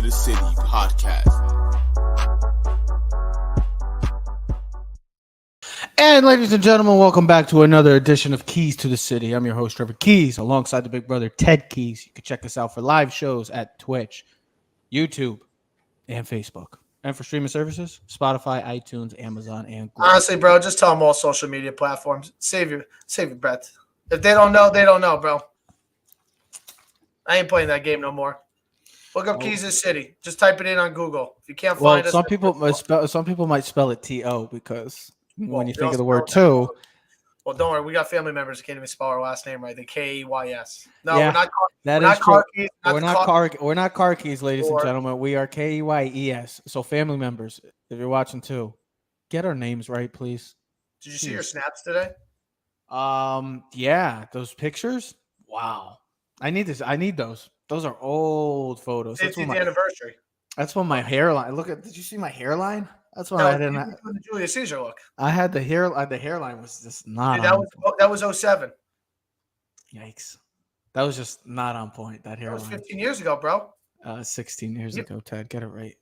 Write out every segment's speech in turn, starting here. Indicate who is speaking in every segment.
Speaker 1: the City podcast.
Speaker 2: And ladies and gentlemen, welcome back to another edition of Keys to the City. I'm your host, Trevor Keys, alongside the big brother, Ted Keys. You can check us out for live shows at Twitch, YouTube, and Facebook. And for streaming services, Spotify, iTunes, Amazon, and Google.
Speaker 3: Honestly, bro, just tell them all social media platforms. Save your breath. If they don't know, they don't know, bro. I ain't playing that game no more. Look up Keys to the City. Just type it in on Google. If you can't find us,
Speaker 2: some people might spell it T-O because when you think of the word
Speaker 3: spell
Speaker 2: two.
Speaker 3: Well, don't worry. We got family members who can't even spell our last name right. They Keys. No,
Speaker 2: Yeah,
Speaker 3: we're not.
Speaker 2: That
Speaker 3: we're
Speaker 2: is
Speaker 3: not
Speaker 2: true.
Speaker 3: car keys,
Speaker 2: We're not car keys, ladies and gentlemen. We are Keyes. So family members, if you're watching too, get our names right, please.
Speaker 3: Did you see your snaps today?
Speaker 2: Yeah, those pictures. Wow, I need this. I need those. Those are old photos.
Speaker 3: It's the anniversary.
Speaker 2: That's when my hairline. Look at. Did you see my hairline? That's when
Speaker 3: no,
Speaker 2: I didn't.
Speaker 3: The Julius Caesar look.
Speaker 2: I had the hair. The hairline was just not.
Speaker 3: Dude, that was 07.
Speaker 2: Yikes. That was just not on point. That hairline.
Speaker 3: That was 15 years ago, bro.
Speaker 2: 16 years ago, Ted. Get it right.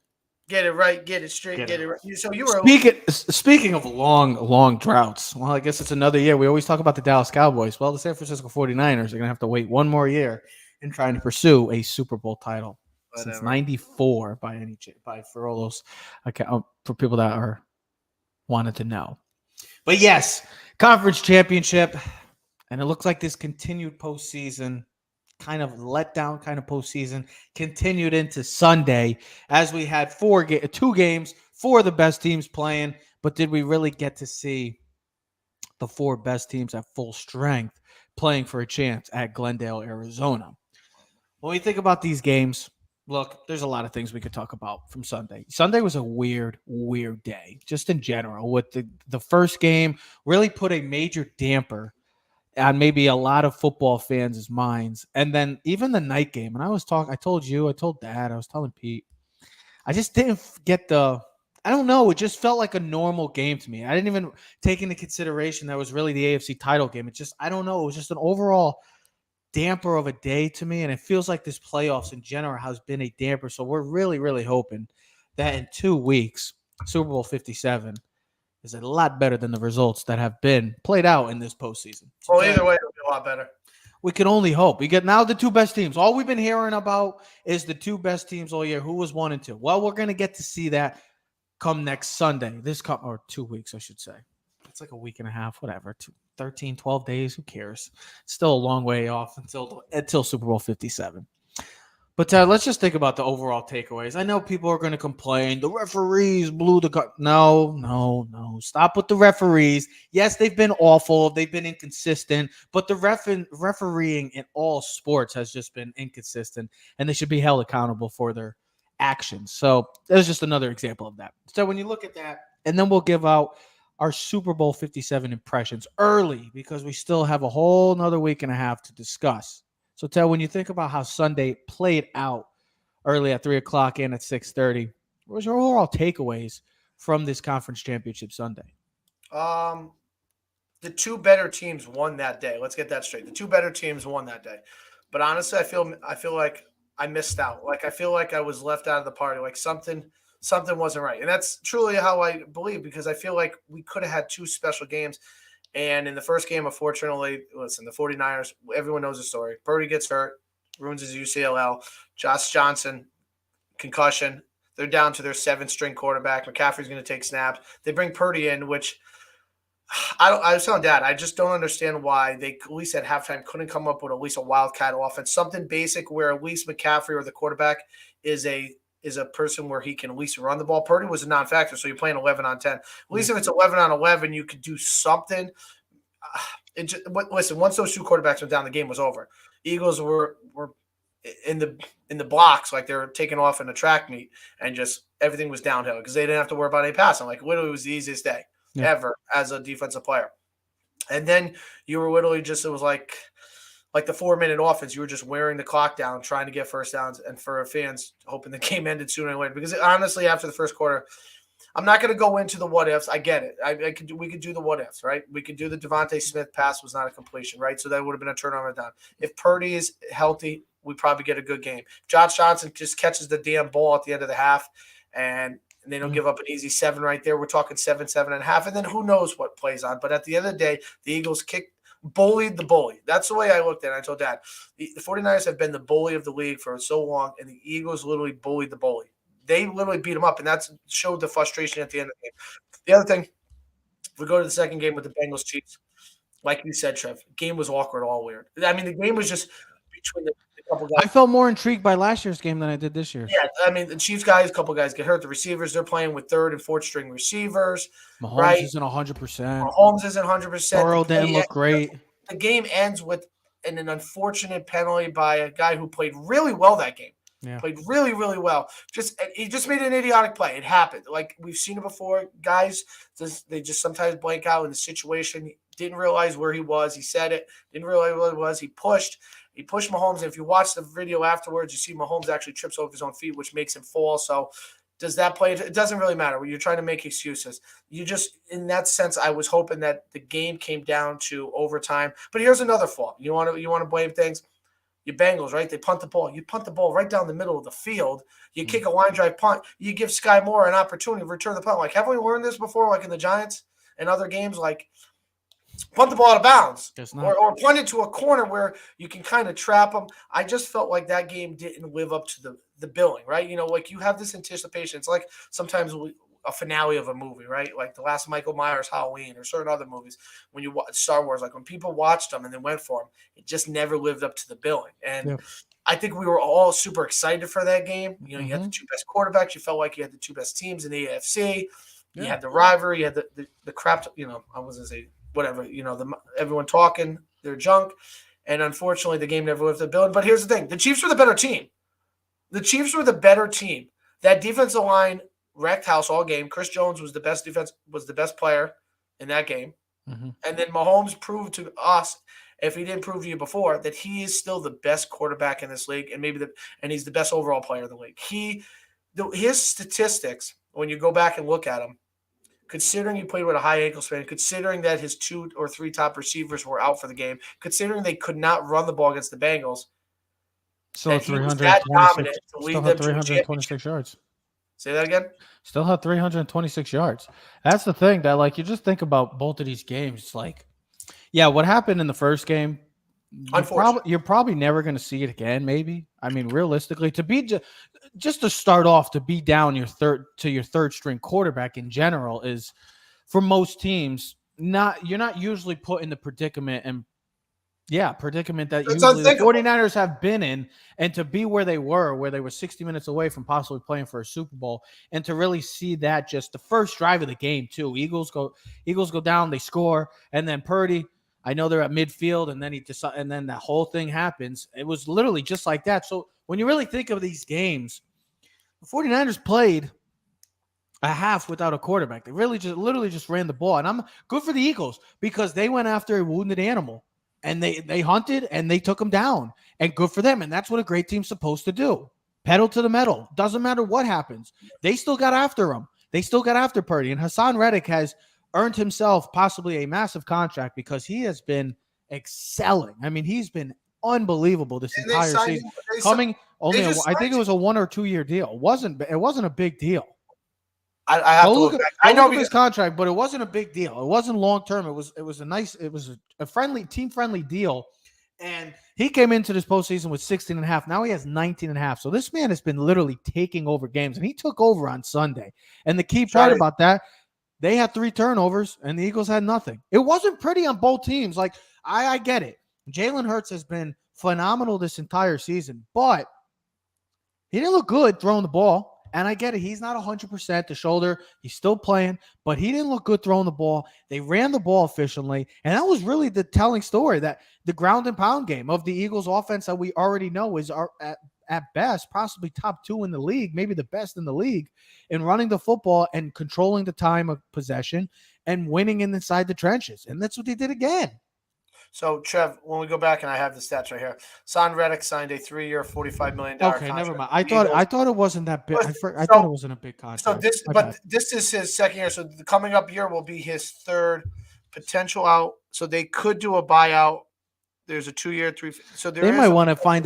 Speaker 3: Get it right. Get it straight. Get it right. So you were
Speaker 2: speaking of long droughts. Well, I guess it's another year. We always talk about the Dallas Cowboys. Well, the San Francisco 49ers are going to have to wait one more year in trying to pursue a Super Bowl title. Since '94, for all those for people that are wanted to know. But yes, conference championship, and it looks like this continued postseason, kind of letdown, kind of postseason, continued into Sunday as we had two games, four of the best teams playing. But did we really get to see the four best teams at full strength playing for a chance at Glendale, Arizona? When we think about these games, look, there's a lot of things we could talk about from Sunday. Sunday was a weird day, just in general, with the first game really put a major damper on maybe a lot of football fans' minds. And then even the night game, and I told you, I told Dad, I was telling Pete, I just didn't get I don't know, it just felt like a normal game to me. I didn't even take into consideration that was really the AFC title game. I don't know, it was just an overall damper of a day to me, and it feels like this playoffs in general has been a damper. So we're really hoping that in 2 weeks, Super Bowl 57 is a lot better than the results that have been played out in this postseason.
Speaker 3: So either way, it'll be a lot better.
Speaker 2: We can only hope. We get now the two best teams. All we've been hearing about is the two best teams all year. Who was 1 and 2? Well, we're going to get to see that come next Sunday. Or 2 weeks, I should say. It's like a week and a half, whatever. 13, 12 days. Who cares? Still a long way off until Super Bowl 57. But let's just think about the overall takeaways. I know people are going to complain. The referees blew the cut. No. Stop with the referees. Yes, they've been awful. They've been inconsistent. But the refereeing in all sports has just been inconsistent. And they should be held accountable for their actions. So there's just another example of that. So when you look at that, and then we'll give out our Super Bowl 57 impressions early because we still have a whole nother week and a half to discuss. So, Ted, when you think about how Sunday played out early at 3 o'clock and at 6:30, what was your overall takeaways from this conference championship Sunday?
Speaker 3: The two better teams won that day. Let's get that straight. The two better teams won that day. But honestly, I feel like I missed out. Like I feel like I was left out of the party. Like something wasn't right. And that's truly how I believe, because I feel like we could have had two special games. And in the first game, unfortunately, the 49ers, everyone knows the story. Purdy gets hurt, ruins his UCLL. Josh Johnson, concussion. They're down to their 7th-string quarterback. McCaffrey's going to take snaps. They bring Purdy in, which I was telling Dad, I just don't understand why they, at least at halftime, couldn't come up with at least a wildcat offense, something basic where at least McCaffrey or the quarterback is a person where he can at least run the ball. Purdy was a non-factor, so you're playing 11 on 10. At least if it's 11 on 11, you could do something. Listen, once those two quarterbacks went down, the game was over. Eagles were in the blocks like they were taking off in a track meet, and just everything was downhill because they didn't have to worry about any passing. Like literally, it was the easiest day ever as a defensive player. And then you were literally just, it was like the 4-minute offense. You were just wearing the clock down, trying to get first downs, and for fans hoping the game ended sooner or later. Because honestly, after the first quarter, I'm not going to go into the what ifs. I get it. We could do the what ifs, right? We could do the Devontae Smith pass was not a completion, right? So that would have been a turnover down. If Purdy is healthy, we probably get a good game. Josh Johnson just catches the damn ball at the end of the half, and they don't give up an easy 7 right there. We're talking 7, 7.5, and then who knows what plays on. But at the end of the day, the Eagles bullied the bully. That's the way I looked at it. I told Dad, the 49ers have been the bully of the league for so long, and the Eagles literally bullied the bully. They literally beat him up, and that showed the frustration at the end of the game. The other thing, if we go to the second game with the Bengals Chiefs, like you said, Trev, game was awkward, all weird. I mean, the game was just between the couple guys.
Speaker 2: I felt more intrigued by last year's game than I did this year's.
Speaker 3: Yeah, I mean, the Chiefs guys, a couple guys get hurt. The receivers, they're playing with third and fourth string receivers.
Speaker 2: Mahomes
Speaker 3: right?
Speaker 2: isn't 100%.
Speaker 3: Mahomes isn't 100%.
Speaker 2: Burrow didn't look great.
Speaker 3: The game ends with an unfortunate penalty by a guy who played really well that game.
Speaker 2: Yeah.
Speaker 3: Played really, really well. He just made an idiotic play. It happened. Like we've seen it before. Guys, they just sometimes blank out in the situation. Didn't realize where he was. He said it. Didn't realize what it was. He pushed Mahomes. And if you watch the video afterwards, you see Mahomes actually trips over his own feet, which makes him fall. So does that play? It doesn't really matter. When you're trying to make excuses, you just, in that sense, I was hoping that the game came down to overtime. But here's another fault. You want to blame things. Your Bengals, right? They punt the ball. You punt the ball right down the middle of the field. You kick a line drive punt. You give Sky Moore an opportunity to return the punt. Like, haven't we learned this before, like in the Giants and other games? Like, punt the ball out of bounds or punt it to a corner where you can kind of trap them. I just felt like that game didn't live up to the billing, right? You know, like you have this anticipation. It's like sometimes a finale of a movie, right? Like the last Michael Myers Halloween or certain other movies when you watch Star Wars, like when people watched them and then went for them, it just never lived up to the billing. And I think we were all super excited for that game. You know, you had the two best quarterbacks. You felt like you had the two best teams in the AFC. You had the rivalry. You had the crap, you know, I wasn't going to say whatever, you know, everyone talking their junk. And unfortunately, the game never lived up to the billing. But here's the thing. The Chiefs were the better team. That defensive line wrecked house all game. Chris Jones was the best player in that game. And then Mahomes proved to us, if he didn't prove to you before, that he is still the best quarterback in this league, and and he's the best overall player in the league. His statistics, when you go back and look at them, considering he played with a high ankle sprain, considering that his 2 or 3 top receivers were out for the game, considering they could not run the ball against the Bengals,
Speaker 2: still
Speaker 3: he was that dominant to lead them to
Speaker 2: 326 yards.
Speaker 3: Say that again?
Speaker 2: Still had 326 yards. That's the thing that, like, you just think about both of these games. Like, yeah, what happened in the first game, you're probably never going to see it again, maybe. I mean, realistically, to be just to start off, to be down your third string quarterback in general is, for most teams, you're not usually put in the predicament that usually the 49ers have been in, and to be where they were 60 minutes away from possibly playing for a Super Bowl, and to really see that just the first drive of the game too. Eagles go down, they score, and then Purdy, I know they're at midfield, and then that whole thing happens. It was literally just like that. So when you really think of these games, the 49ers played a half without a quarterback. They literally just ran the ball, and I'm good for the Eagles because they went after a wounded animal. And they hunted and they took him down, and good for them. And that's what a great team's supposed to do. Pedal to the metal. Doesn't matter what happens. They still got after him. They still got after Purdy. And Hassan Reddick has earned himself possibly a massive contract because he has been excelling. I mean, he's been unbelievable this entire season. I think it was a 1 or 2 year deal. It wasn't a big deal.
Speaker 3: I have to look back. I know
Speaker 2: his contract, but it wasn't a big deal. It wasn't long term. It was a friendly, team friendly deal. And he came into this postseason with 16.5. Now he has 19.5. So this man has been literally taking over games, and he took over on Sunday. And the key part about that, they had 3 turnovers and the Eagles had nothing. It wasn't pretty on both teams. Like, I get it. Jalen Hurts has been phenomenal this entire season, but he didn't look good throwing the ball. And I get it. He's not 100%. The shoulder, he's still playing, but he didn't look good throwing the ball. They ran the ball efficiently. And that was really the telling story, that the ground and pound game of the Eagles offense that we already know is at best possibly top 2 in the league, maybe the best in the league, in running the football and controlling the time of possession and winning inside the trenches. And that's what they did again.
Speaker 3: So, Trev, when we go back, and I have the stats right here, Hassan Reddick signed a 3-year, $45 million contract.
Speaker 2: Okay, never mind. I thought it wasn't that big. I thought it wasn't a big contract.
Speaker 3: So this is his second year. So the coming up year will be his third potential out. So they could do a buyout There's a 2-year, three. So there
Speaker 2: They
Speaker 3: is
Speaker 2: might want to find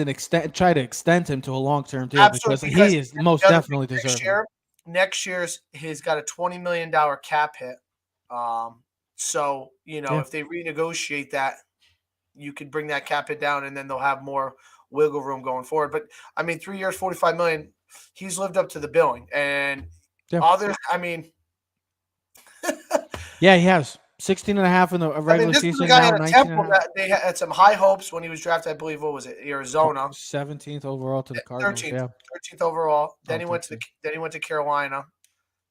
Speaker 2: try to extend him to a long-term deal because
Speaker 3: absolutely because
Speaker 2: he is most
Speaker 3: the other thing
Speaker 2: definitely deserving.
Speaker 3: next year's he's got a $20 million cap hit. So
Speaker 2: Yeah.
Speaker 3: if they renegotiate that, you could bring that cap hit down, and then they'll have more wiggle room going forward. But I mean, 3 years, $45 million. He's lived up to the billing, and
Speaker 2: Yeah.
Speaker 3: others. I mean,
Speaker 2: Yeah, he has 16 and a half in the regular
Speaker 3: this is the
Speaker 2: season.
Speaker 3: guy
Speaker 2: Now
Speaker 3: at a
Speaker 2: 19 and
Speaker 3: Temple
Speaker 2: a half.
Speaker 3: that they had some high hopes when he was drafted. I believe what was it, Arizona,
Speaker 2: 17th overall to the Cardinals.
Speaker 3: 13th,
Speaker 2: Yeah.
Speaker 3: 13th overall. Then
Speaker 2: Oh,
Speaker 3: he went to
Speaker 2: 13th.
Speaker 3: then he went to Carolina,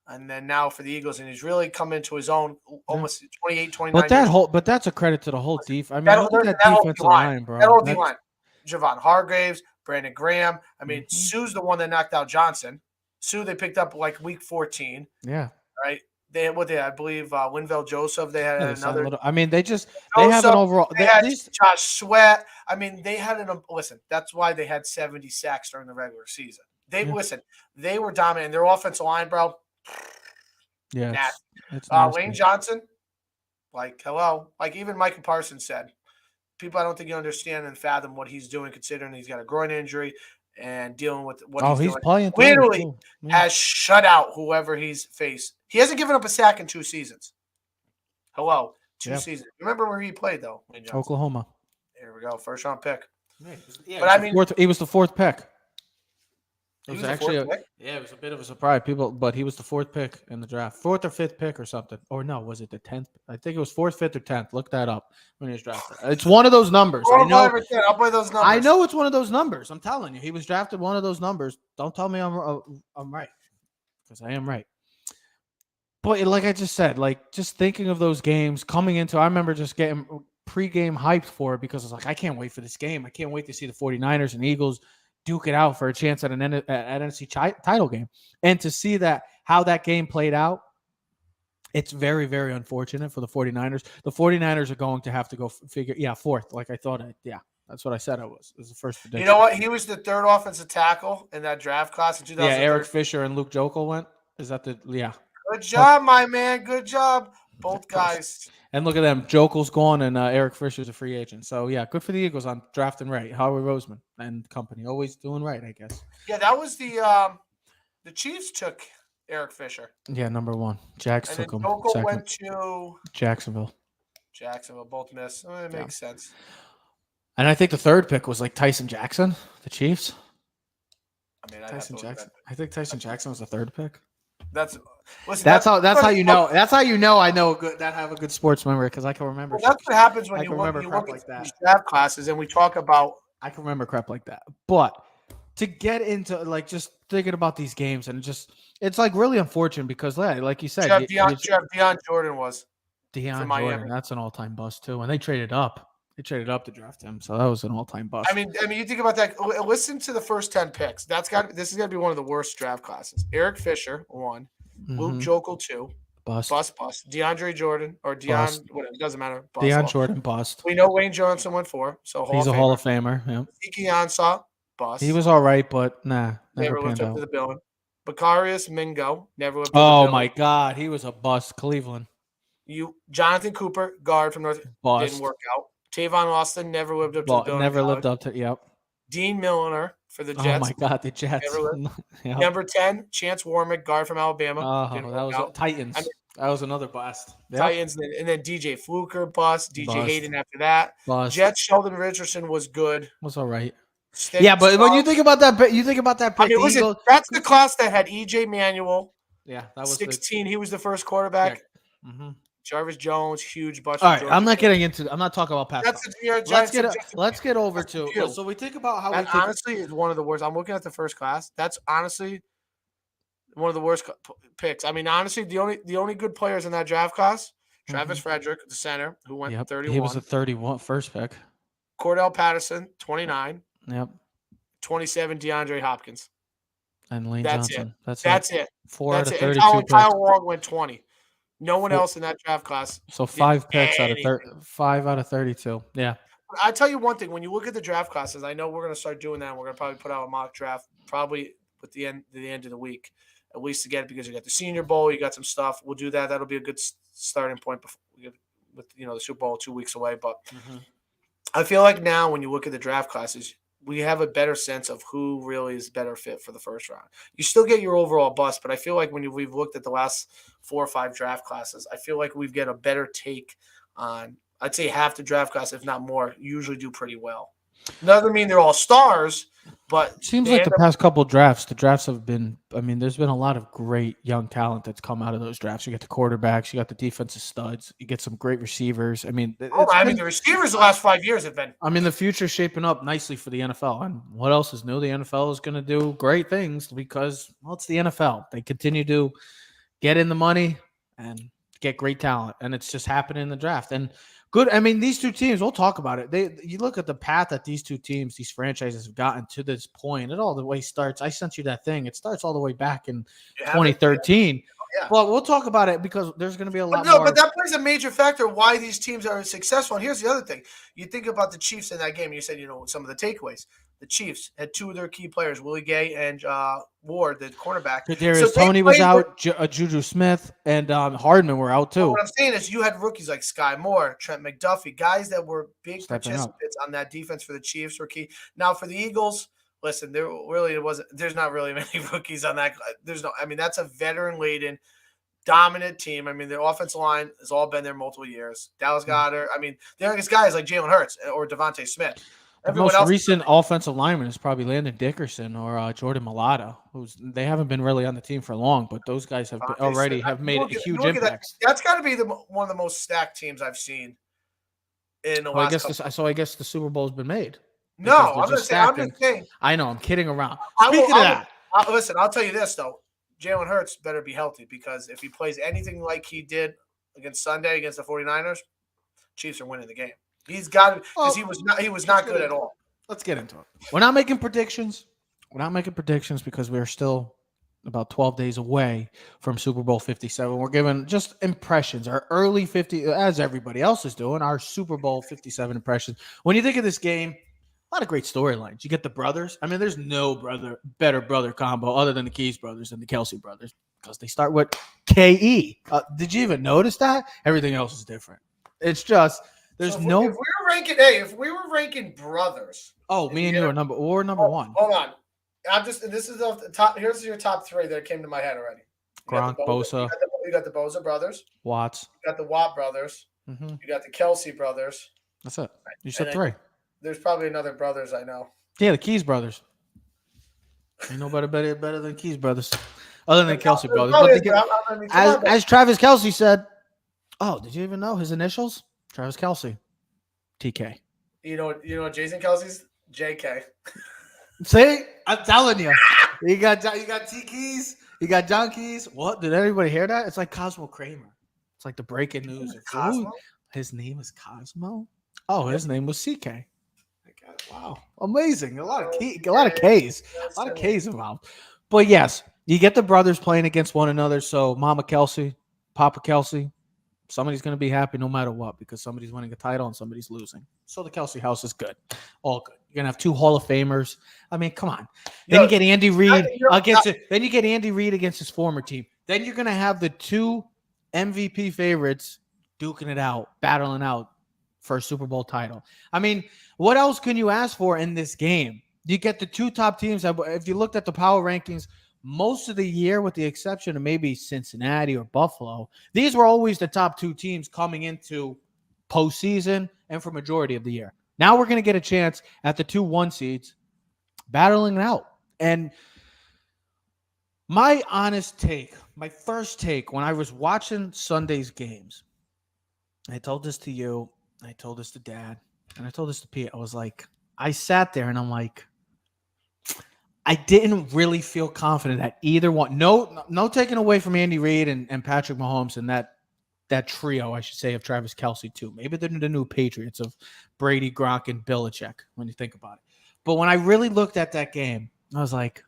Speaker 3: and then now for the Eagles, and he's really come into his own. Almost 28, 29 years.
Speaker 2: But that's a credit to the whole defense. I mean,
Speaker 3: That,
Speaker 2: look at that
Speaker 3: whole
Speaker 2: defensive
Speaker 3: D-line.
Speaker 2: line, bro.
Speaker 3: That whole D-line. Javon Hargraves, Brandon Graham. I mean,
Speaker 2: Mhm.
Speaker 3: Sue's the one that knocked out Johnson. Sue they picked up like week 14.
Speaker 2: Yeah.
Speaker 3: Right? They had I believe Winville Joseph. They had another.
Speaker 2: I mean, they
Speaker 3: Joseph,
Speaker 2: have an overall.
Speaker 3: They had
Speaker 2: These
Speaker 3: Josh Sweat. I mean, they had an listen. That's why they had 70 sacks during the regular season. Listen. They were dominant. Their offensive line, bro.
Speaker 2: Yeah. It's
Speaker 3: Lane Johnson. Like hello. Like even Micah Parsons said. People I don't think you understand and fathom what he's doing, considering he's got a groin injury and dealing with what he's doing.
Speaker 2: Playing
Speaker 3: literally has shut out whoever he's faced. He hasn't given up a sack in 2 seasons. Hello, 2 seasons. Remember where he played though?
Speaker 2: Oklahoma.
Speaker 3: There we go, first round pick.
Speaker 2: Yeah, but I mean, he was the 4th pick. It was actually it was a bit of a surprise. But he was the 4th pick in the draft, 4th or 5th pick or something. Or no, was it the 10th? I think it was 4th, 5th, or 10th. Look that up when he was drafted. It's one of those numbers.
Speaker 3: I know. I'll play those numbers.
Speaker 2: I know it's one of those numbers. I'm telling you, he was drafted one of those numbers. Don't tell me I'm right, because I am right. But like I just said, like just thinking of those games coming into, I remember just getting pregame hyped for it because I was like, I can't wait for this game. I can't wait to see the 49ers and Eagles duke it out for a chance at an NFC title game. And to see how that game played out, it's very, very unfortunate for the 49ers. The 49ers are going to have to go figure, 4th, like I thought. That's what I said I was. It was the first prediction.
Speaker 3: You know what? He was the 3rd offensive tackle in that draft class in 2013.
Speaker 2: Yeah, Eric Fisher and Luke Jokel went. Is that
Speaker 3: Good job, my man. Good job. Both guys.
Speaker 2: And look at them. Jokel's gone, and Eric Fisher's a free agent. So, yeah, good for the Eagles on drafting right. Howard Roseman and company. Always doing right, I guess.
Speaker 3: Yeah, that was the Chiefs took Eric Fisher.
Speaker 2: Yeah, number 1. Jax took him.
Speaker 3: Jokel went to
Speaker 2: Jacksonville.
Speaker 3: Both missed. It makes sense.
Speaker 2: And I think the 3rd pick was like Tyson Jackson, the Chiefs.
Speaker 3: I mean,
Speaker 2: Tyson Jackson. I think Tyson Jackson was the 3rd pick.
Speaker 3: That's
Speaker 2: how you know. That's how you know I know that have a good sports memory because I can remember.
Speaker 3: Well, that's what happens when you look at these draft classes and we talk about.
Speaker 2: I can remember crap like that, but to get into like just thinking about these games and it's like really unfortunate because like you said,
Speaker 3: Deion Jordan was
Speaker 2: Deion Jordan. That's an all-time bust too, and they traded up. They traded up to draft him, so that was an all-time bust.
Speaker 3: I mean, you think about that. Listen to the first 10 picks. This is gonna be one of the worst draft classes. Eric Fisher 1, Luke Jokel 2, bust. DeAndre Jordan or Deion, whatever, it doesn't matter. Bust.
Speaker 2: Deion Jordan bust.
Speaker 3: We know Wayne Johnson went 4, so
Speaker 2: he's a Hall of Famer. Yeah.
Speaker 3: Ike Ansah bust.
Speaker 2: He was all right, but never
Speaker 3: lived up to the billing. Bakarius Mingo never lived up to the
Speaker 2: billing. Oh my God, he was a bust. Cleveland.
Speaker 3: Jonathan Cooper, guard from North, didn't work out. Tavon Austin never lived up to the billing.
Speaker 2: Never lived up to. Yep.
Speaker 3: Dean Milliner for the Jets.
Speaker 2: Oh my God, the Jets.
Speaker 3: Yep. Number 10, Chance Warmick, guard from Alabama.
Speaker 2: Oh, that was Titans. That was another bust.
Speaker 3: Yep. Titans, and then DJ Fluker bust. DJ Hayden after that.
Speaker 2: Bust.
Speaker 3: Jets. Sheldon Richardson was good.
Speaker 2: Was all right. But when you think about that, pick.
Speaker 3: I mean, listen, that's the class that had EJ Manuel.
Speaker 2: Yeah, that was
Speaker 3: 16. He was the first quarterback.
Speaker 2: Yeah. Mm-hmm.
Speaker 3: Jarvis Jones, huge bust.
Speaker 2: All right, I'm not talking about Pat. Let's get over to. So we think about how
Speaker 3: that honestly is one of the worst. I'm looking at the first class. That's honestly one of the worst picks. I mean, honestly, the only good players in that draft class: Travis Frederick, the center, who went 31.
Speaker 2: He was a 31 first pick.
Speaker 3: Cordell Patterson, 29.
Speaker 2: Yep.
Speaker 3: 27, DeAndre Hopkins.
Speaker 2: And Lane Johnson.
Speaker 3: That's it.
Speaker 2: 4 out of 32
Speaker 3: and Kyle Long went 20. No one else in that draft class.
Speaker 2: So 5 picks out of 5 out of 32. Yeah.
Speaker 3: I tell you one thing. When you look at the draft classes, I know we're going to start doing that. And we're going to probably put out a mock draft probably at the end of the week, at least to get it because you got the Senior Bowl, you got some stuff. We'll do that. That'll be a good starting point before with the Super Bowl 2 weeks away. But I feel like now when you look at the draft classes, we have a better sense of who really is better fit for the first round. You still get your overall bust, but I feel like we've looked at the last 4 or 5 draft classes, I feel like we've got a better take on. I'd say half the draft class, if not more, usually do pretty well. Doesn't mean they're all stars, but
Speaker 2: Seems
Speaker 3: they
Speaker 2: like
Speaker 3: end
Speaker 2: the
Speaker 3: up.
Speaker 2: past couple drafts, the drafts have been. I mean, there's been a lot of great young talent that's come out of those drafts. You get the quarterbacks, you got the defensive studs, you get some great receivers. I mean,
Speaker 3: Oh,
Speaker 2: it's
Speaker 3: I mean,
Speaker 2: been.
Speaker 3: the receivers the last 5 years have been.
Speaker 2: I mean, the future's shaping up nicely for the NFL. And what else is new? The NFL is going to do great things because, well, it's the NFL. They continue to get in the money and get great talent, and it's just happening in the draft. And good. I mean, these two teams. We'll talk about it. You look at the path that these two teams, these franchises, have gotten to this point. It all the way starts. I sent you that thing. It starts all the way back in
Speaker 3: You have it.
Speaker 2: 2013.
Speaker 3: Yeah.
Speaker 2: But we'll talk about it because there's going to be a
Speaker 3: But
Speaker 2: lot
Speaker 3: no,
Speaker 2: more.
Speaker 3: but that plays a major factor why these teams are successful. And here's the other thing: you think about the Chiefs in that game. You said some of the takeaways. The Chiefs had 2 of their key players, Willie Gay and Ward, the cornerback. So
Speaker 2: Kadarius
Speaker 3: they
Speaker 2: Toney was
Speaker 3: played with.
Speaker 2: out. Juju Smith and Hardman were out
Speaker 3: But
Speaker 2: too.
Speaker 3: what I'm saying is, you had rookies like Sky Moore, Trent McDuffie, guys that were big
Speaker 2: Stepping up.
Speaker 3: participants on that defense for the Chiefs. Were key. Now for the Eagles, listen, there really wasn't. There's not really many rookies on that. There's no. I mean, that's a veteran laden dominant team. I mean, their offensive line has all been there multiple years. Dallas Goedert. I mean, the youngest guys like Jalen Hurts or Devontae Smith.
Speaker 2: The
Speaker 3: Everyone
Speaker 2: most
Speaker 3: else.
Speaker 2: recent offensive lineman is probably Landon Dickerson or Jordan Mailata, who's they haven't been really on the team for long, but those guys have
Speaker 3: Devontae
Speaker 2: already
Speaker 3: Smith.
Speaker 2: have
Speaker 3: You
Speaker 2: made
Speaker 3: look
Speaker 2: a
Speaker 3: at- you
Speaker 2: huge
Speaker 3: look at that.
Speaker 2: impact.
Speaker 3: That's got to be one of the most stacked teams I've seen in the
Speaker 2: Well,
Speaker 3: last couple.
Speaker 2: I guess the Super Bowl's been made
Speaker 3: No,
Speaker 2: because they're
Speaker 3: I'm
Speaker 2: just
Speaker 3: just saying. I'm
Speaker 2: stacked.
Speaker 3: just
Speaker 2: And
Speaker 3: saying.
Speaker 2: I know I'm kidding around.
Speaker 3: I will.
Speaker 2: Speaking of that,
Speaker 3: Listen, I'll tell you this though. Jalen Hurts better be healthy because if he plays anything like he did against Sunday against the 49ers, Chiefs are winning the game. He's got to because
Speaker 2: well,
Speaker 3: he was not good at all.
Speaker 2: let's get into it. We're not making predictions. We're not making predictions because we're still about 12 days away from Super Bowl 57. We're giving just impressions, our early 50, as everybody else is doing, our Super Bowl 57 impressions. When you think of this game, a lot of great storylines. You get the brothers. I mean, there's no better brother combo other than the Keys brothers and the Kelsey brothers because they start with KE. Did you even notice that? Everything else is different. It's just there's
Speaker 3: So
Speaker 2: no.
Speaker 3: if we were ranking brothers.
Speaker 2: Oh, me and you are number one.
Speaker 3: Hold on. This is off the top. Here's your top 3 that came to my head already.
Speaker 2: Gronk, Bosa,
Speaker 3: You got the Bosa brothers.
Speaker 2: Watts.
Speaker 3: You got the Watt brothers.
Speaker 2: Mm-hmm.
Speaker 3: You got the Kelsey brothers.
Speaker 2: That's it. You said
Speaker 3: And
Speaker 2: 3.
Speaker 3: There's probably another brothers I know.
Speaker 2: Yeah, the Keys brothers. Ain't nobody better than Keys brothers, other than Kelsey brothers. But as Travis Kelsey said, oh, did you even know his initials? Travis Kelsey, TK.
Speaker 3: You know Jason Kelsey's JK.
Speaker 2: See, I'm telling you, you got T Keys, you got John Keys. What did everybody hear that? It's like Cosmo Kramer. It's like the breaking news.
Speaker 3: Cosmo?
Speaker 2: His name is Cosmo. Oh, his name was CK. Wow, amazing! A lot of K's, a lot of K's involved. But yes, you get the brothers playing against one another. So Mama Kelsey, Papa Kelsey, somebody's going to be happy no matter what because somebody's winning a title and somebody's losing. So the Kelsey house is good, all good. You're gonna have 2 Hall of Famers. I mean, come on. Then you get Andy Reid against it. Then you get Andy Reid against his former team. Then you're gonna have the 2 MVP favorites duking it out, battling out for a Super Bowl title. I mean, what else can you ask for in this game? You get the 2 top teams. If you looked at the power rankings, most of the year, with the exception of maybe Cincinnati or Buffalo, these were always the top 2 teams coming into postseason and for majority of the year. Now we're going to get a chance at the 2 1 seeds battling it out. And my honest take, my first take when I was watching Sunday's games, I told this to you, I told this to Dad, and I told this to Pete. I was like, I sat there and I'm like, I didn't really feel confident that either one. No taking away from Andy Reid and Patrick Mahomes and that trio, I should say, of Travis Kelsey too. Maybe they're the new Patriots of Brady, Gronk, and Belichick when you think about it. But when I really looked at that game, I was like,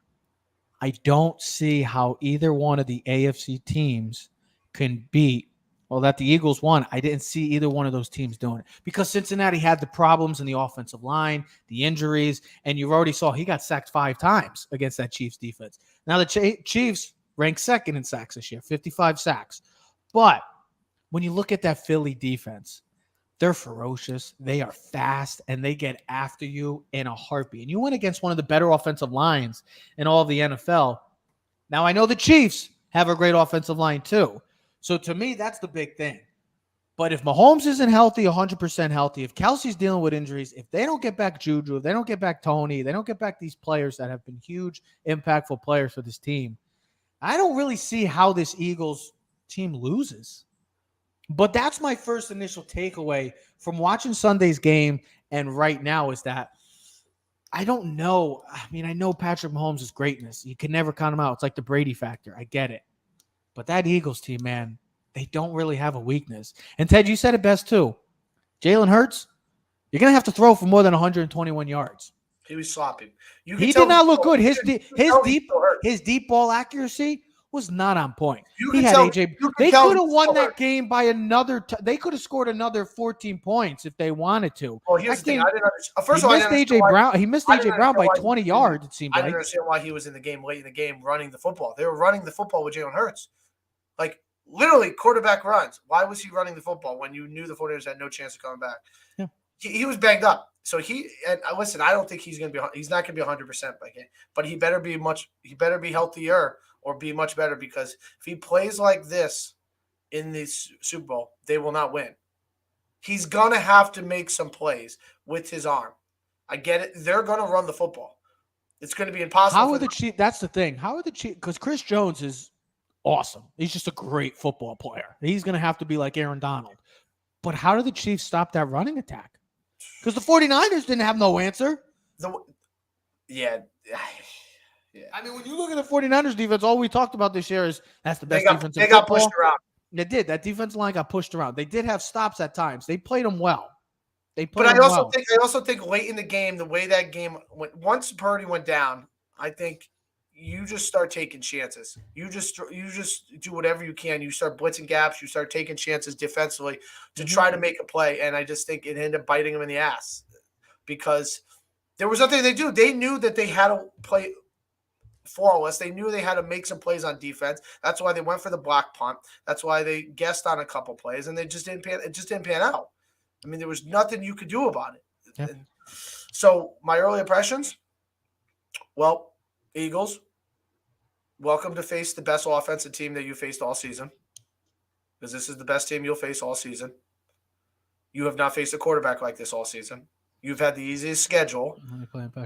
Speaker 2: I don't see how either one of the AFC teams can beat. Well, that the Eagles won, I didn't see either one of those teams doing it because Cincinnati had the problems in the offensive line, the injuries, and you already saw he got sacked 5 times against that Chiefs defense. Now the Chiefs ranked 2nd in sacks this year, 55 sacks. But when you look at that Philly defense, They're ferocious. They are fast, and they get after you in a heartbeat. And you went against one of the better offensive lines in all of the NFL. Now, I know the Chiefs have a great offensive line too. So to me, that's the big thing. But if Mahomes isn't healthy, 100% healthy, if Kelsey's dealing with injuries, if they don't get back Juju, if they don't get back Tony, they don't get back these players that have been huge, impactful players for this team, I don't really see how this Eagles team loses. But that's my first initial takeaway from watching Sunday's game and right now is that I don't know. I mean, I know Patrick Mahomes is greatness. You can never count him out. It's like the Brady factor. I get it. But that Eagles team, man, they don't really have a weakness. And Ted, you said it best too. Jalen Hurts, you're going to have to throw for more than 121 yards.
Speaker 3: He was sloppy.
Speaker 2: He did not look good. His deep ball accuracy was not on point. He had AJ. They could have won that game by another. They could have scored another 14 points if they wanted to.
Speaker 3: Well, here's the thing. I didn't understand. First
Speaker 2: of all, he missed AJ Brown by 20 yards. It seemed like.
Speaker 3: I didn't understand why he was in the game late in the game running the football. They were running the football with Jalen Hurts, like literally quarterback runs. Why was he running the football when you knew the 49ers had no chance of coming back?
Speaker 2: Yeah.
Speaker 3: He was banged up. So listen, I don't think he's not going to be 100% by game, but he better be healthier or be much better, because if he plays like this in the Super Bowl, they will not win. He's going to have to make some plays with his arm. I get it. They're going to run the football. It's going to be impossible.
Speaker 2: How are the Chiefs? That's the thing. How are the Chiefs? Because Chris Jones is awesome. He's just a great football player. He's going to have to be like Aaron Donald. But how do the Chiefs stop that running attack? Because the 49ers didn't have no answer.
Speaker 3: Yeah.
Speaker 2: I mean, when you look at the 49ers defense, all we talked about this year is that's the best defense in football.
Speaker 3: They got pushed around.
Speaker 2: They did. That defensive line got pushed around. They did have stops at times. They played them well.
Speaker 3: I also think late in the game, the way that game went, once Purdy went down, I think you just start taking chances. You just do whatever you can. You start blitzing gaps. You start taking chances defensively to try to make a play. And I just think it ended up biting them in the ass because there was nothing they do. They knew that they had to play flawless. They knew they had to make some plays on defense. That's why they went for the block punt. That's why they guessed on a couple plays, and it just didn't pan out. I mean, there was nothing you could do about it.
Speaker 2: Yeah.
Speaker 3: So my early impressions, well, Eagles, welcome to face the best offensive team that you faced all season, because this is the best team you'll face all season. You have not faced a quarterback like this all season. You've had the easiest schedule.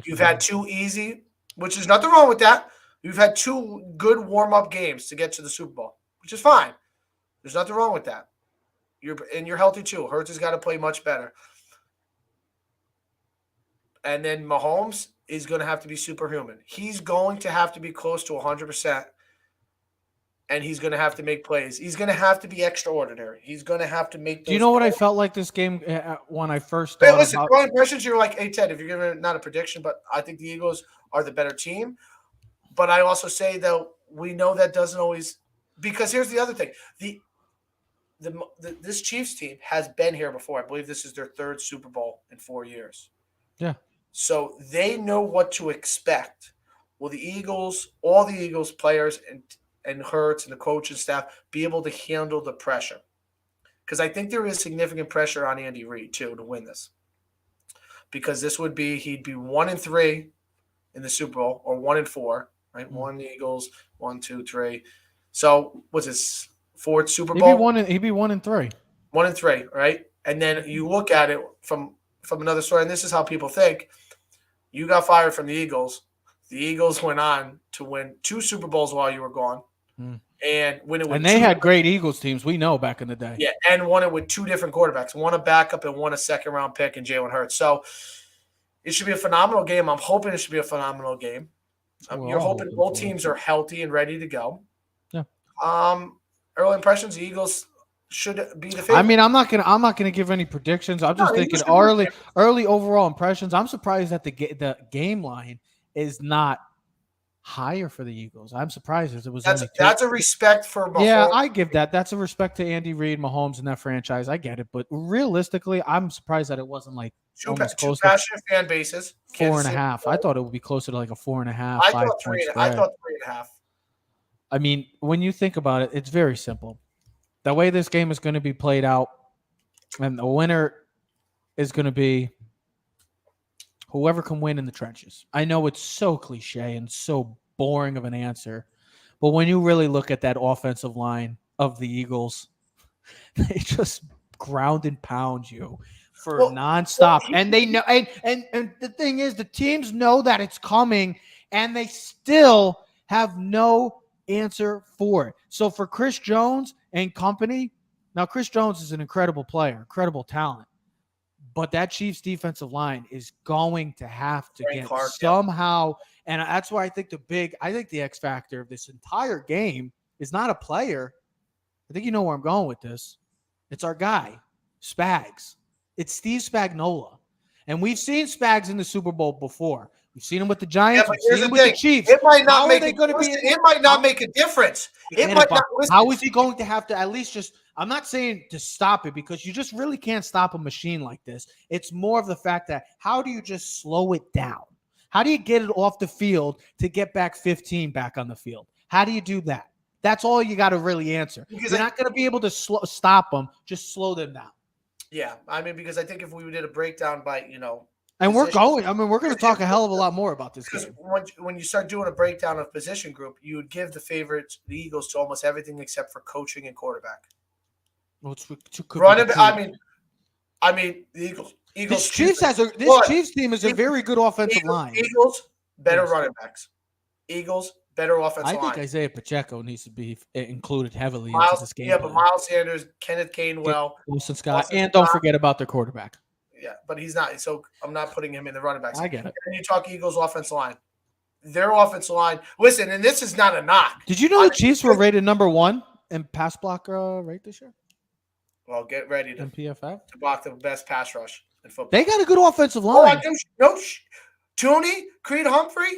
Speaker 3: You've had two easy, which is nothing wrong with that. You've had two good warm-up games to get to the Super Bowl, which is fine. There's nothing wrong with that. You're healthy too. Hurts has got to play much better. And then Mahomes is going to have to be superhuman. He's going to have to be close to 100%, and he's going to have to make plays. He's going to have to be extraordinary. He's going to have to make those.
Speaker 2: Do you know what I felt like this game when I first thought
Speaker 3: listen, about impressions, you're like, hey, Ted, if you're giving not a prediction, but I think the Eagles are the better team. But I also say, though, we know that doesn't always – because here's the other thing. This Chiefs team has been here before. I believe this is their third Super Bowl in 4 years.
Speaker 2: Yeah.
Speaker 3: So they know what to expect. Will the Eagles, all the Eagles players and Hurts and the coaching staff be able to handle the pressure? Because I think there is significant pressure on Andy Reid, too, to win this. Because he'd be 1-3 in the Super Bowl, or 1-4, right? Mm-hmm. 1 Eagles, 1, 2, 3. So what's this? Fourth Super Bowl.
Speaker 2: He'd be 1-3.
Speaker 3: 1-3, right? And then you look at it from another story, and this is how people think. You got fired from the Eagles. The Eagles went on to win 2 Super Bowls while you were gone, and win it with.
Speaker 2: And they had great Eagles teams. We know back in the day.
Speaker 3: Yeah, and won it with 2 different quarterbacks, one a backup and one a second-round pick in Jalen Hurts. So it should be a phenomenal game. I'm hoping it should be a phenomenal game. You're hoping both teams are healthy and ready to go.
Speaker 2: Yeah.
Speaker 3: Early impressions: the Eagles should be the favorite.
Speaker 2: I mean, I'm not gonna give any predictions. I'm just thinking early overall impressions. I'm surprised that the game line is not higher for the Eagles. I'm surprised it was.
Speaker 3: That's a respect for Mahomes.
Speaker 2: Yeah, I give that. That's a respect to Andy Reid, Mahomes, and that franchise. I get it, but realistically, I'm surprised that it wasn't like
Speaker 3: two passionate fan bases.
Speaker 2: 4.5. I thought it would be closer to like a 4.5.
Speaker 3: I thought 3.5.
Speaker 2: I mean, when you think about it, it's very simple. The way this game is going to be played out, and the winner is going to be whoever can win in the trenches. I know it's so cliche and so boring of an answer, but when you really look at that offensive line of the Eagles, they just ground and pound you for
Speaker 3: Well,
Speaker 2: nonstop. And they know and the thing is the teams know that it's coming and they still have no answer for it. So for Chris Jones and company, now Chris Jones is an incredible player, incredible talent. But that Chiefs defensive line is going to have to
Speaker 3: Frank
Speaker 2: get
Speaker 3: Clark, yep.
Speaker 2: somehow, and that's why I think the X factor of this entire game is not a player. I think you know where I'm going with this. It's our guy, Spags. It's Steve Spagnuolo. And we've seen Spags in the Super Bowl before. We've seen him with the Giants.
Speaker 3: but
Speaker 2: We've
Speaker 3: here's
Speaker 2: seen him
Speaker 3: the
Speaker 2: with the
Speaker 3: thing.
Speaker 2: Chiefs.
Speaker 3: It might not
Speaker 2: How
Speaker 3: make
Speaker 2: are they
Speaker 3: it.
Speaker 2: going to be?
Speaker 3: Listen, it might not make a difference. It might not. Listen,
Speaker 2: How is he going to have to at least just? I'm not saying to stop it because you just really can't stop a machine like this. It's more of the fact that how do you just slow it down? How do you get it off the field to get back 15 back on the field? How do you do that? That's all you got to really answer.
Speaker 3: Because
Speaker 2: You're not going to be able to stop them. Just slow them down.
Speaker 3: Yeah, I mean, because I think if we did a breakdown by
Speaker 2: And we're
Speaker 3: position-
Speaker 2: going. I mean, we're going to talk a hell of a lot more about this
Speaker 3: because
Speaker 2: game.
Speaker 3: when you start doing a breakdown of position group, you would give the favorites, the Eagles, to almost everything except for coaching and quarterback.
Speaker 2: Well,
Speaker 3: Running, I mean, the Eagles.
Speaker 2: This Chiefs team is a very good offensive line.
Speaker 3: Eagles better running backs. Eagles better offensive
Speaker 2: I
Speaker 3: line.
Speaker 2: think Isaiah Pacheco needs to be included heavily into
Speaker 3: Miles,
Speaker 2: this game.
Speaker 3: yeah, but Miles Sanders, Kenneth Gainwell,
Speaker 2: Wilson Scott, and don't forget about their quarterback.
Speaker 3: yeah, but he's not. So I'm not putting him in the running backs.
Speaker 2: I get it.
Speaker 3: And you talk Eagles offensive line. Their offensive line. Listen, and this is not a knock.
Speaker 2: Did you know the Chiefs were rated number 1 in pass block rate this year?
Speaker 3: Well, get ready to
Speaker 2: PFF
Speaker 3: to block the best pass rush in football.
Speaker 2: They got a good offensive
Speaker 3: Oh,
Speaker 2: line.
Speaker 3: I do. No, Tooney, Creed Humphrey,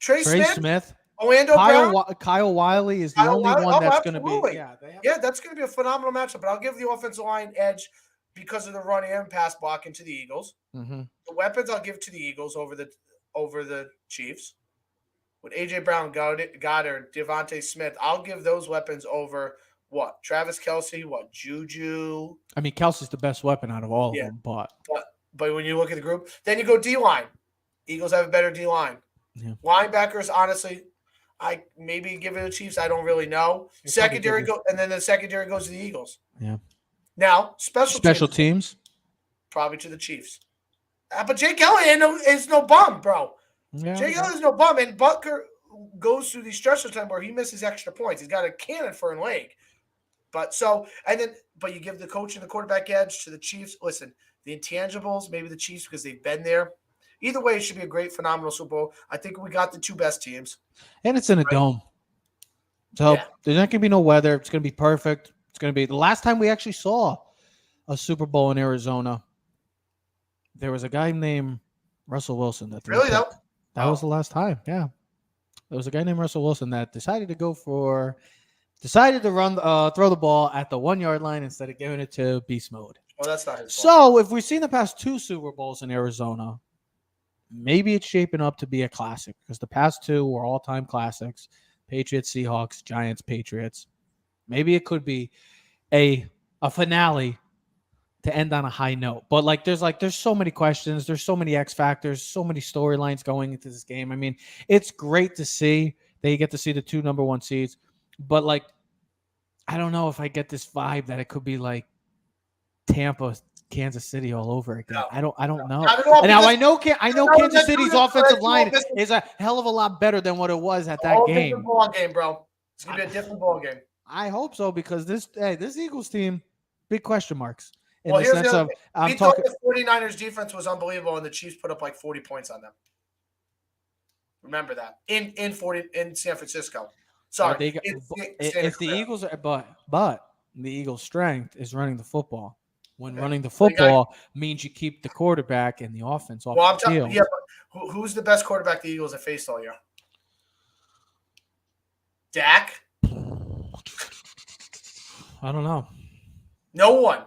Speaker 3: Trey Smith, Orlando Brown.
Speaker 2: Kyle Wiley is the only one that's going to be.
Speaker 3: Yeah, that's going to be a phenomenal matchup. But I'll give the offensive line edge because of the run and pass blocking to the Eagles.
Speaker 2: Mm-hmm.
Speaker 3: The weapons I'll give to the Eagles over the Chiefs. With AJ Brown, Goddard, Devontae Smith, I'll give those weapons over what? Travis Kelce, what? Juju.
Speaker 2: I mean, Kelsey's the best weapon out of all of them,
Speaker 3: but when you look at the group, then you go D-line. Eagles have a better D-line.
Speaker 2: Yeah.
Speaker 3: Linebackers, honestly, I maybe give it to the Chiefs. I don't really know. Secondary and then the secondary goes to the Eagles.
Speaker 2: Yeah.
Speaker 3: Now, special
Speaker 2: teams,
Speaker 3: probably to the Chiefs. But Jake Elliott is no bum, bro.
Speaker 2: Yeah.
Speaker 3: Jake Elliott is no bum, and Butker goes through these stretches of time where he misses extra points. He's got a cannon for a leg. But you give the coach and the quarterback edge to the Chiefs. Listen, the intangibles, maybe the Chiefs because they've been there. Either way, it should be a great, phenomenal Super Bowl. I think we got the two best teams.
Speaker 2: And it's in a dome. So there's not going to be no weather. It's going to be perfect. It's going to be the last time we actually saw a Super Bowl in Arizona. There was a guy named Russell Wilson.
Speaker 3: That
Speaker 2: was the last time. Yeah. There was a guy named Russell Wilson that decided to throw the ball at the 1-yard line instead of giving it to beast mode.
Speaker 3: Well, that's not his
Speaker 2: fault. So if we've seen the past 2 Super Bowls in Arizona, maybe it's shaping up to be a classic because the past 2 were all-time classics. Patriots, Seahawks, Giants, Patriots. Maybe it could be a finale to end on a high note. But there's so many questions. There's so many X factors, so many storylines going into this game. I mean, it's great to see that you get to see the 2 number 1 seeds. But I don't know if I get this vibe that it could be like Tampa, Kansas City all over again.
Speaker 3: No.
Speaker 2: I don't know.
Speaker 3: Now
Speaker 2: I know Kansas City's offensive line is a hell of a lot better than what it was at that game.
Speaker 3: Different ball game, bro. It's gonna be a different ball game.
Speaker 2: I hope so because this Eagles team, big question marks. In
Speaker 3: Well,
Speaker 2: the sense of
Speaker 3: we thought the 49ers defense was unbelievable, and the Chiefs put up like 40 points on them. Remember that in San Francisco. Sorry,
Speaker 2: if the Eagles are, but the Eagles' strength is running the football. When running the football means you keep the quarterback and the offense off the field.
Speaker 3: Yeah, but who's the best quarterback the Eagles have faced all year? Dak?
Speaker 2: I don't know.
Speaker 3: No one.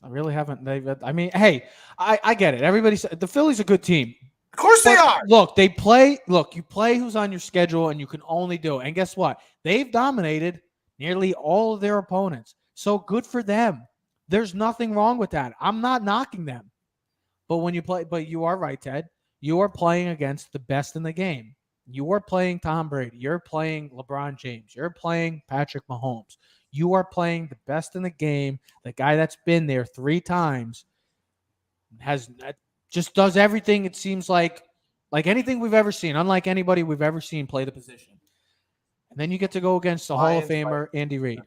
Speaker 2: I really haven't. I mean, hey, I get it. Everybody said the Phillies are a good team.
Speaker 3: Of course they are.
Speaker 2: Look, you play who's on your schedule, and you can only do it. And guess what? They've dominated nearly all of their opponents. So good for them. There's nothing wrong with that. I'm not knocking them. But when you play, but you are right, Ted. You are playing against the best in the game. You are playing Tom Brady. You're playing LeBron James. You're playing Patrick Mahomes. You are playing the best in the game. The guy that's been there 3 times has just does everything. It seems like anything we've ever seen, unlike anybody we've ever seen play the position. And then you get to go against the Hall of Famer Andy Reid.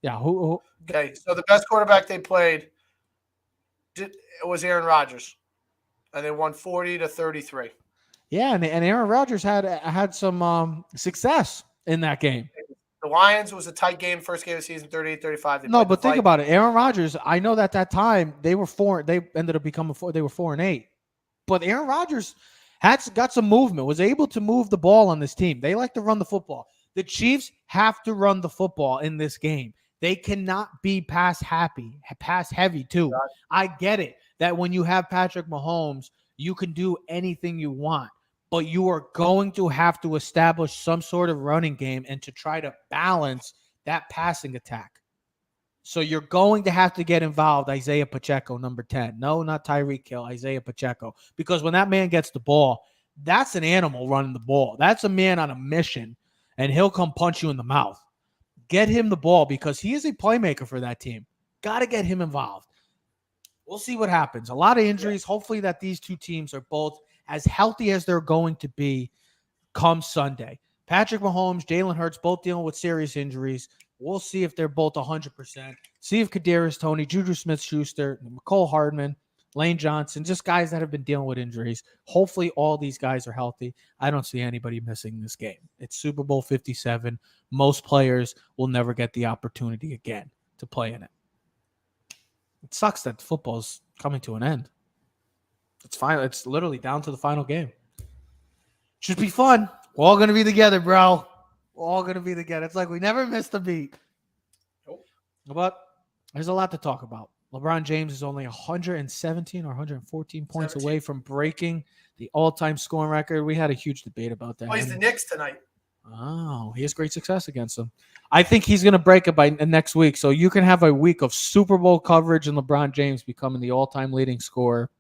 Speaker 2: Yeah.
Speaker 3: Okay, so the best quarterback they played was Aaron Rodgers, and they won 40-33.
Speaker 2: Yeah, and Aaron Rodgers had some success in that game.
Speaker 3: The Lions was a tight game, first game of the season, 38-35.
Speaker 2: No, but think about it. Aaron Rodgers, I know that time they were 4. They ended up becoming 4. They were 4-8. But Aaron Rodgers got some movement, was able to move the ball on this team. They like to run the football. The Chiefs have to run the football in this game. They cannot be pass heavy too. I get it that when you have Patrick Mahomes, you can do anything you want, but you are going to have to establish some sort of running game and to try to balance that passing attack. So you're going to have to get involved, Isaiah Pacheco, number 10. No, not Tyreek Hill, Isaiah Pacheco. Because when that man gets the ball, that's an animal running the ball. That's a man on a mission, and he'll come punch you in the mouth. Get him the ball because he is a playmaker for that team. Got to get him involved. We'll see what happens. A lot of injuries. Hopefully that these two teams are both as healthy as they're going to be come Sunday. Patrick Mahomes, Jalen Hurts, both dealing with serious injuries. We'll see if they're both 100%. See if Kadarius Toney, Juju Smith-Schuster, Mecole Hardman, Lane Johnson, just guys that have been dealing with injuries. Hopefully all these guys are healthy. I don't see anybody missing this game. It's Super Bowl 57. Most players will never get the opportunity again to play in it. It sucks that football's coming to an end. It's fine. It's literally down to the final game. Should be fun. We're all going to be together, bro. We're all going to be together. It's like we never missed a beat.
Speaker 3: Nope.
Speaker 2: But there's a lot to talk about. LeBron James is only 117 or 114 points
Speaker 3: 17.
Speaker 2: away from breaking the all-time scoring record. We had a huge debate about that.
Speaker 3: Plays the Knicks tonight.
Speaker 2: Oh, he has great success against them. I think he's going to break it by next week. So you can have a week of Super Bowl coverage and LeBron James becoming the all-time leading scorer.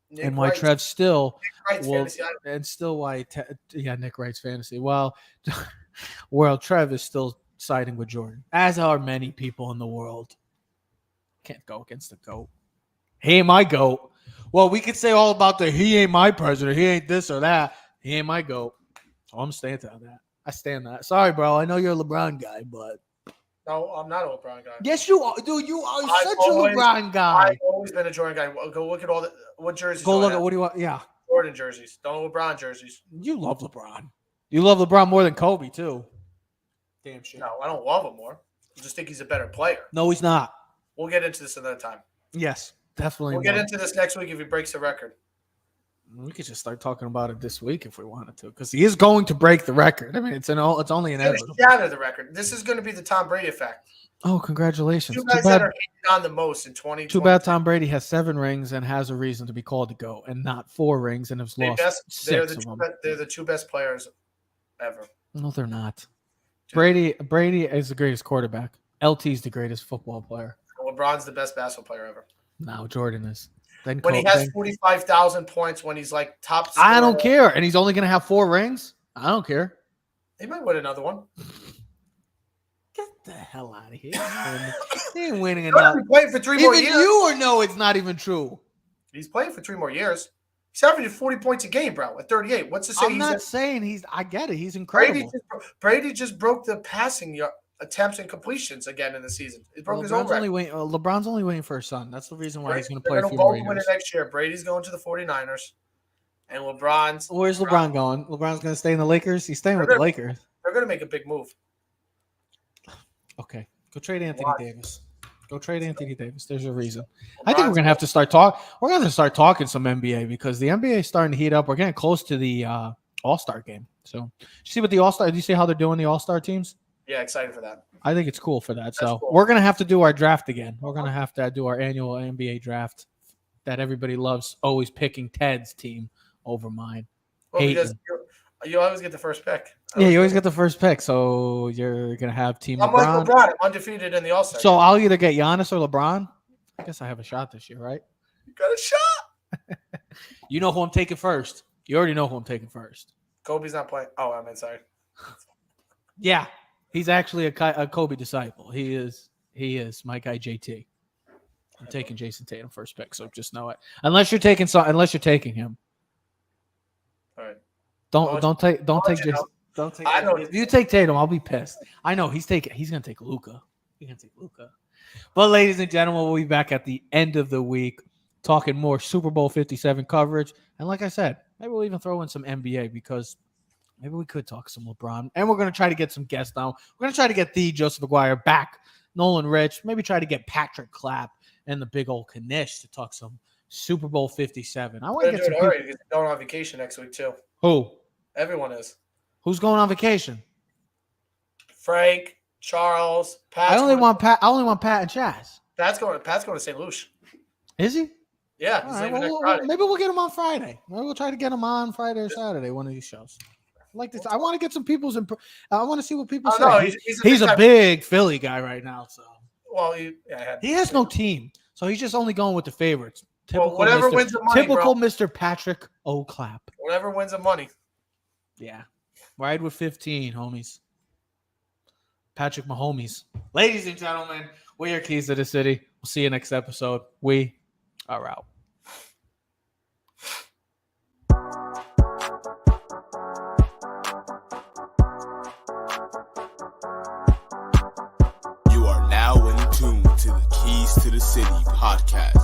Speaker 3: Nick
Speaker 2: and why
Speaker 3: Wright's,
Speaker 2: Trev still
Speaker 3: Nick Wright's
Speaker 2: and still why Nick Wright's fantasy. Well, Trev is still siding with Jordan, as are many people in the world. Can't go against the GOAT. He ain't my GOAT. Well, we could say all about he ain't my president. He ain't this or that. He ain't my GOAT. So I'm standing on that. I stand that. Sorry, bro. I know you're a LeBron guy, but
Speaker 3: no, I'm not a LeBron guy.
Speaker 2: Yes, you are, dude. You are such a LeBron guy.
Speaker 3: I've always been a Jordan guy. Go look at what jerseys.
Speaker 2: Go look at what do you want? Yeah,
Speaker 3: Jordan jerseys. Don't LeBron jerseys.
Speaker 2: You love LeBron. You love LeBron more than Kobe too. Damn shit.
Speaker 3: No, I don't love him more. I just think he's a better player.
Speaker 2: No, he's not.
Speaker 3: We'll get into this another time.
Speaker 2: Yes, definitely.
Speaker 3: We'll get into this next week if he breaks the record.
Speaker 2: We could just start talking about it this week if we wanted to, because he is going to break the record. I mean, it's only inevitable.
Speaker 3: Shatter the record. This is going to be the Tom Brady effect.
Speaker 2: Oh, congratulations!
Speaker 3: Two guys that are hated on the most in 2020.
Speaker 2: Too bad Tom Brady has 7 rings and has a reason to be called to go, and not 4 rings and has lost 6 of them.
Speaker 3: They're the 2 best players ever.
Speaker 2: No, they're not. Brady is the greatest quarterback. LT's the greatest football player.
Speaker 3: LeBron's the best basketball player ever.
Speaker 2: No, Jordan is.
Speaker 3: When he has 45,000 points, when he's like top scorer.
Speaker 2: I don't care. And he's only going to have 4 rings? I don't care.
Speaker 3: He might win another one.
Speaker 2: Get the hell out of here. He ain't winning enough.
Speaker 3: He's playing for 3 more years.
Speaker 2: Even you or no, it's not even true.
Speaker 3: He's playing for 3 more years. He's averaging 40 points a game, bro, at 38. What's to say?
Speaker 2: I'm not saying he's – I get it. He's incredible.
Speaker 3: Brady just broke the passing attempts and completions again in the season. He broke his own record.
Speaker 2: LeBron's only waiting for his son. That's the reason why he's going to play
Speaker 3: a
Speaker 2: few more
Speaker 3: years. Win it next year. Brady's going to the 49ers, and
Speaker 2: Where's LeBron going? LeBron's going to stay in the Lakers? He's staying with the Lakers.
Speaker 3: They're going to make a big move.
Speaker 2: Okay. Go trade Anthony Davis. Go trade Anthony Davis. There's a reason. I think we're going to have to start talking. We're going to start talking some NBA because the NBA is starting to heat up. We're getting close to the All-Star game. So, you see what the All-Star – do you see how they're doing the All-Star teams?
Speaker 3: Yeah, excited for that.
Speaker 2: I think it's cool for that.
Speaker 3: That's
Speaker 2: so
Speaker 3: cool.
Speaker 2: We're going to have to do our draft again. We're going to have to do our annual NBA draft that everybody loves, always picking Ted's team over mine.
Speaker 3: Well, because you always get the first pick.
Speaker 2: Yeah, you always get the first pick. So you're going to have Team LeBron.
Speaker 3: I'm like LeBron, undefeated in the All-Star.
Speaker 2: So I'll either get Giannis or LeBron. I guess I have a shot this year, right?
Speaker 3: You got a shot.
Speaker 2: You know who I'm taking first. You already know who I'm taking first.
Speaker 3: Kobe's not playing. Oh, I mean, sorry.
Speaker 2: Yeah, he's actually a Kobe disciple. He is my guy JT. I'm taking Jason Tatum first pick, so just know it. Unless you're taking him.
Speaker 3: All right.
Speaker 2: Don't take Jason.
Speaker 3: know.
Speaker 2: Don't take.
Speaker 3: I know.
Speaker 2: If you take Tatum, I'll be pissed. I know he's gonna take Luka. He's gonna take Luka. But ladies and gentlemen, we'll be back at the end of the week talking more Super Bowl 57 coverage. And like I said, maybe we'll even throw in some NBA because maybe we could talk some LeBron. And we're going to try to get some guests now. We're going to try to get the Joseph McGuire back, Nolan Rich, maybe try to get Patrick Clapp and the big old Kanish to talk some Super Bowl 57. I want to get some people.
Speaker 3: He's going on vacation next week too.
Speaker 2: Who?
Speaker 3: Everyone is.
Speaker 2: Who's going on vacation?
Speaker 3: Frank, Charles, Pat.
Speaker 2: I only want Pat and Chaz.
Speaker 3: Pat's going to St. Lucia.
Speaker 2: Is he?
Speaker 3: Yeah, he's leaving next Friday.
Speaker 2: Maybe we'll get him on Friday. Maybe we'll try to get him on Friday or Saturday, one of these shows. Like this, I want to get some people's. I want to see what people say.
Speaker 3: No,
Speaker 2: he's a big Philly guy right now. So,
Speaker 3: well,
Speaker 2: he has no team, so he's just only going with the favorites.
Speaker 3: Typical whatever wins the money,
Speaker 2: typical
Speaker 3: bro.
Speaker 2: Mr. Patrick O'Clap.
Speaker 3: Whatever wins the money.
Speaker 2: Yeah, ride with 15, homies. Patrick Mahomes. Ladies and gentlemen, we are Keys to the City. We'll see you next episode. We are out.
Speaker 1: You are now in tune to the Keys to the City podcast.